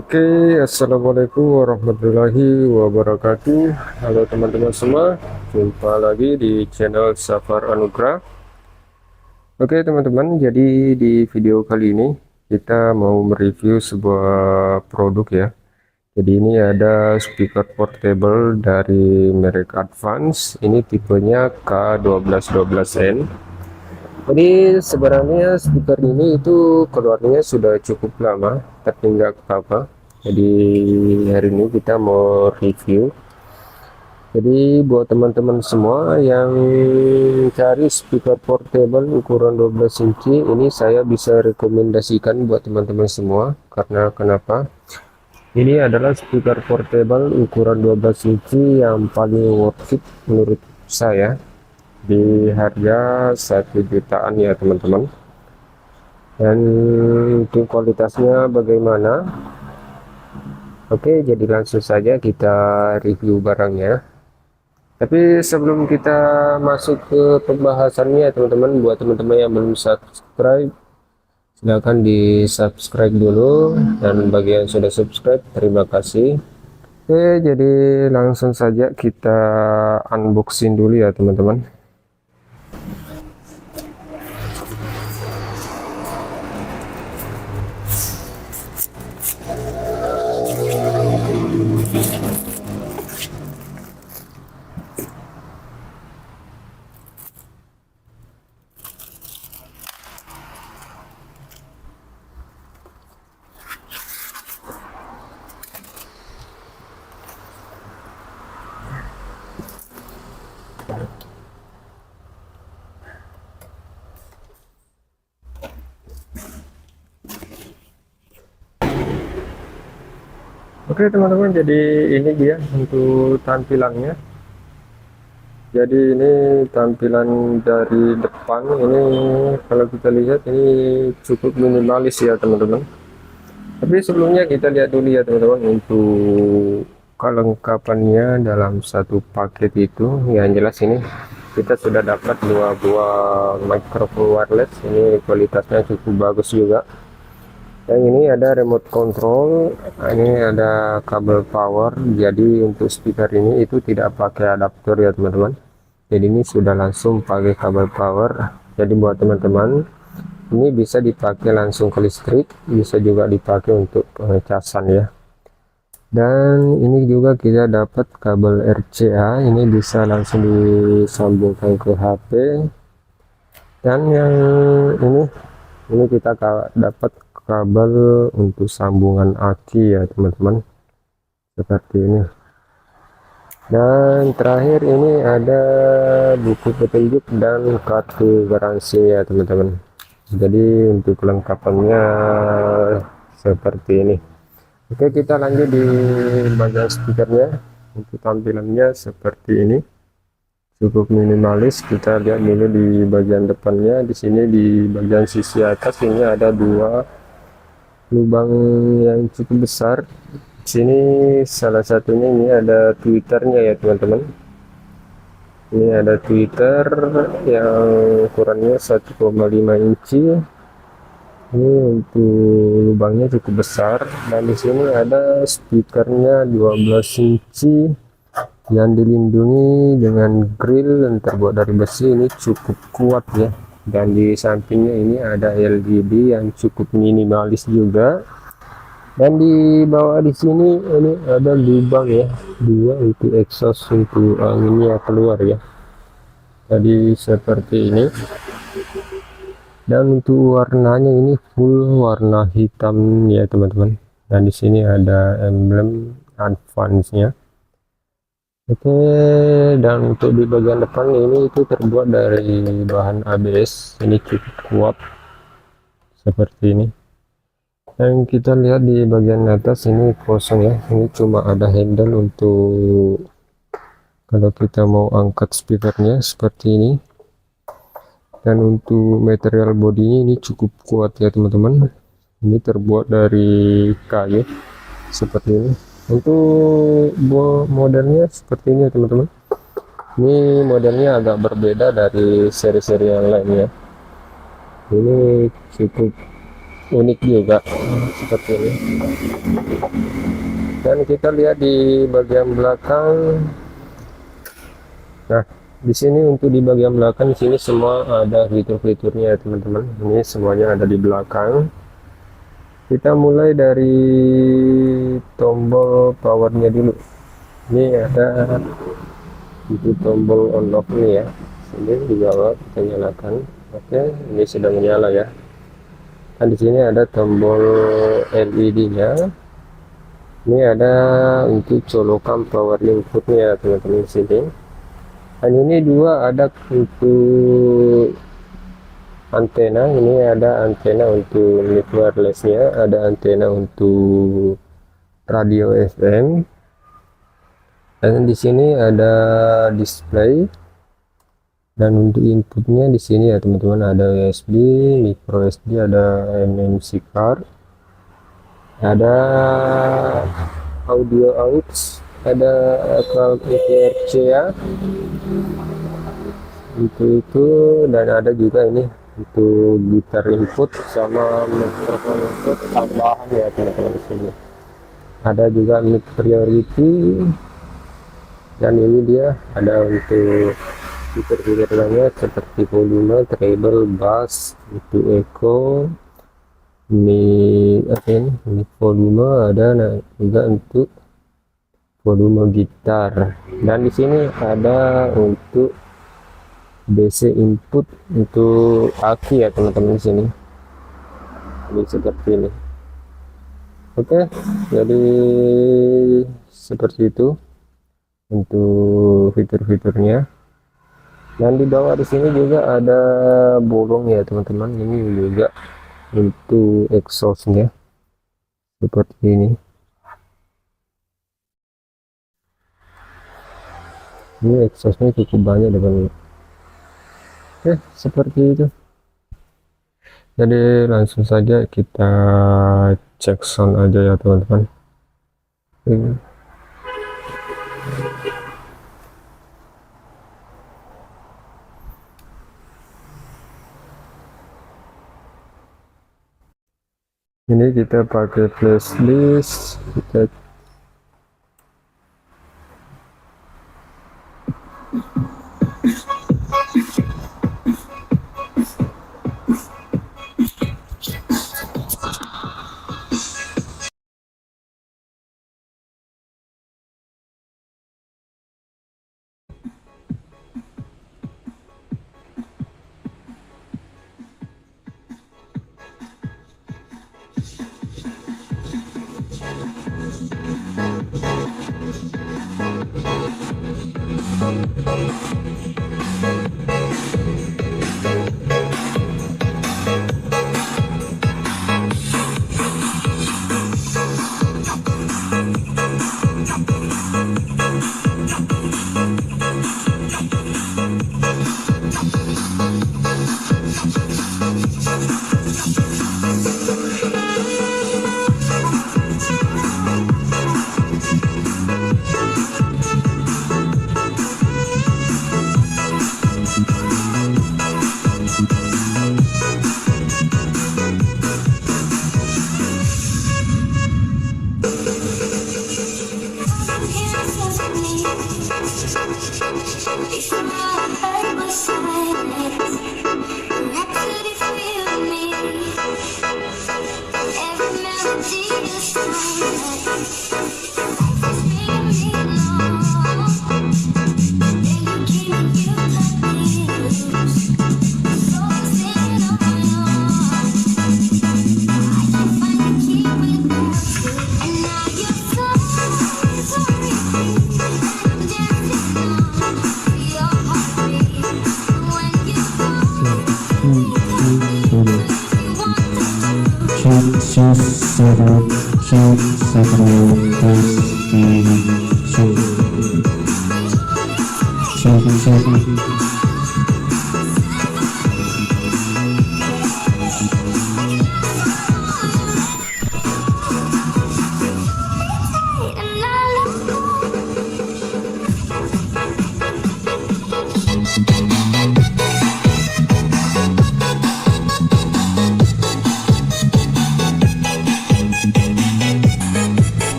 Oke, assalamualaikum warahmatullahi wabarakatuh. Halo teman-teman semua, jumpa lagi di channel Safar Anugrah. Oke teman-teman, jadi di video kali ini kita mau mereview sebuah produk ya. Jadi ini ada speaker portable dari merek Advance. Ini tipenya K1212N. Jadi sebenarnya speaker ini itu keluarnya sudah cukup lama, tertinggal apa. Jadi hari ini kita mau review. Jadi buat teman-teman semua yang cari speaker portable ukuran 12 inci, ini saya bisa rekomendasikan buat teman-teman semua. Karena kenapa? Ini adalah speaker portable ukuran 12 inci yang paling worth it menurut saya di harga 1 jutaan ya teman-teman. Dan untuk kualitasnya bagaimana? Oke, jadi langsung saja kita review barangnya. Tapi sebelum kita masuk ke pembahasannya teman-teman, buat teman-teman yang belum subscribe, silahkan di subscribe dulu, dan bagi yang sudah subscribe terima kasih. Oke, jadi langsung saja kita unboxing dulu ya teman-teman. Oke teman-teman, jadi ini dia untuk tampilannya. Jadi ini tampilan dari depan ini, kalau kita lihat ini cukup minimalis ya teman-teman. Tapi sebelumnya kita lihat dulu ya teman-teman untuk kelengkapannya dalam satu paket itu. Yang jelas ini kita sudah dapat dua buah microphone wireless, ini kualitasnya cukup bagus juga. Yang ini ada remote control, ini ada kabel power. Jadi untuk speaker ini itu tidak pakai adaptor ya teman-teman, jadi ini sudah langsung pakai kabel power. Jadi buat teman-teman ini bisa dipakai langsung ke listrik, bisa juga dipakai untuk pengecasan ya. Dan ini juga kita dapat kabel RCA, ini bisa langsung disambungkan ke HP. Dan yang ini kita dapat kabel untuk sambungan aki ya teman-teman, seperti ini. Dan terakhir ini ada buku petunjuk dan kartu garansi ya teman-teman. Jadi untuk kelengkapannya seperti ini. Oke, kita lanjut di bagian speakernya. Untuk tampilannya seperti ini, cukup minimalis. Kita lihat dulu di bagian depannya. Di sini di bagian sisi atas ini ada dua lubang yang cukup besar. Di sini salah satunya ini ada twitternya ya teman-teman. Ini ada Twitter yang ukurannya 1,5 inci. Ini untuk lubangnya cukup besar. Dan di sini ada speakernya 12 inci yang dilindungi dengan grill yang terbuat dari besi, ini cukup kuat ya. Dan di sampingnya ini ada LED yang cukup minimalis juga. Dan di bawah di sini ini ada lubang ya, dua untuk exhaust untuk anginnya keluar ya. Jadi seperti ini. Dan untuk warnanya ini full warna hitam ya teman-teman. Dan di sini ada emblem Advance-nya. Oke, dan untuk di bagian depan ini itu terbuat dari bahan ABS, ini cukup kuat seperti ini. Dan kita lihat di bagian atas ini kosong ya, ini cuma ada handle untuk kalau kita mau angkat speakernya seperti ini. Dan untuk material bodinya ini cukup kuat ya teman-teman, ini terbuat dari kayu seperti ini. Untuk modelnya seperti ini ya teman-teman. Ini modelnya agak berbeda dari seri-seri yang lain ya. Ini cukup unik juga seperti ini. Dan kita lihat di bagian belakang. Nah, di sini untuk di bagian belakang, di sini semua ada fitur-fiturnya ya teman-teman. Ini semuanya ada di belakang. Kita mulai dari tombol powernya dulu. Ini ada itu tombol on off nih ya. Ini di bawah kita nyalakan. Oke, ini sudah menyala ya. Dan di sini ada tombol LED-nya. Ini ada untuk colokan power inputnya teman-teman di sini. Dan ini dua ada untuk antena. Ini ada antena untuk mic wirelessnya, ada antena untuk radio FM. Dan di sini ada display. Dan untuk inputnya di sini ya teman-teman, ada USB, micro SD, ada MMC card, ada audio aux, ada cloud RC ya untuk itu, dan ada juga ini untuk gitar input sama mikrofon input tambahan ya teman-teman. Di sini ada juga mic priority, dan ini dia ada untuk fitur-fitur lainnya seperti volume, treble, bass, itu echo, ini volume ada. Nah, juga untuk volume gitar. Dan di sini ada untuk DC input untuk aki ya teman-teman di sini. Jadi seperti ini. Oke, jadi seperti itu untuk fitur-fiturnya. Dan di bawah di sini juga ada bolong ya teman-teman. Ini juga untuk exhaustnya seperti ini. Ini exhaustnya cukup banyak teman-teman. Oke, seperti itu. Jadi langsung saja kita cek sound aja ya teman-teman. Ini kita pakai flash list, kita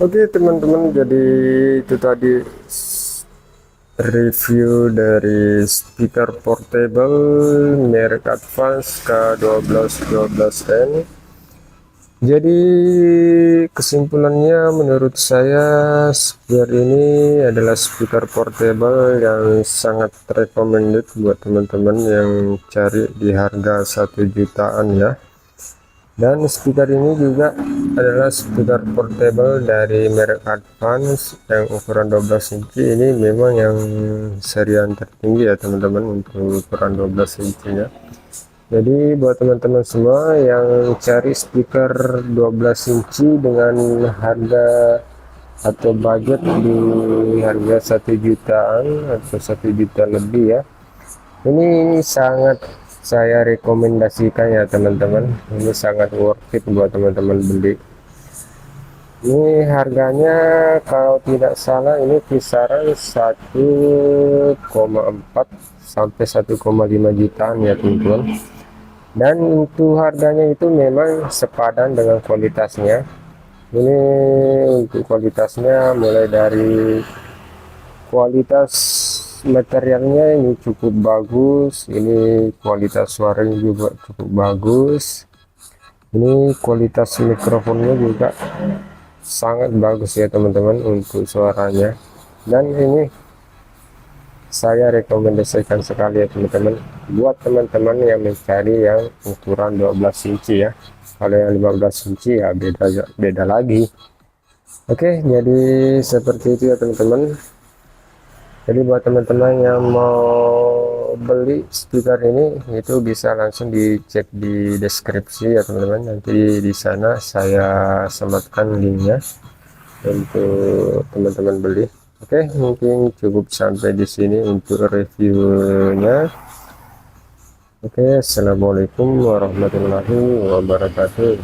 Oke teman-teman, jadi itu tadi review dari speaker portable merek Advance K1212N. Jadi kesimpulannya menurut saya speaker ini adalah speaker portable yang sangat recommended buat teman-teman yang cari di harga 1 jutaan ya. Dan speaker ini juga adalah speaker portable dari merek Advance yang ukuran 12 inci. Ini memang yang serian tertinggi ya teman-teman untuk ukuran 12 inci ya. Jadi buat teman-teman semua yang cari speaker 12 inci dengan harga atau budget di harga 1 jutaan atau 1 juta lebih ya, ini sangat saya rekomendasikan ya teman-teman. Ini sangat worth it buat teman-teman beli. Ini harganya kalau tidak salah ini kisaran 1,4 sampai 1,5 jutaan ya teman-teman. Dan untuk harganya itu memang sepadan dengan kualitasnya. Ini untuk kualitasnya mulai dari kualitas materialnya ini cukup bagus, ini kualitas suaranya juga cukup bagus, ini kualitas mikrofonnya juga sangat bagus ya teman-teman untuk suaranya. Dan ini saya rekomendasikan sekali ya teman-teman buat teman-teman yang mencari yang ukuran 12 inci ya. Kalau yang 15 inci ya beda lagi. Oke, jadi seperti itu ya teman-teman. Jadi buat teman-teman yang mau beli speaker ini itu bisa langsung dicek di deskripsi ya teman-teman. Nanti di sana saya sematkan linknya untuk teman-teman beli. Oke, mungkin cukup sampai di sini untuk reviewnya. Oke, assalamualaikum warahmatullahi wabarakatuh.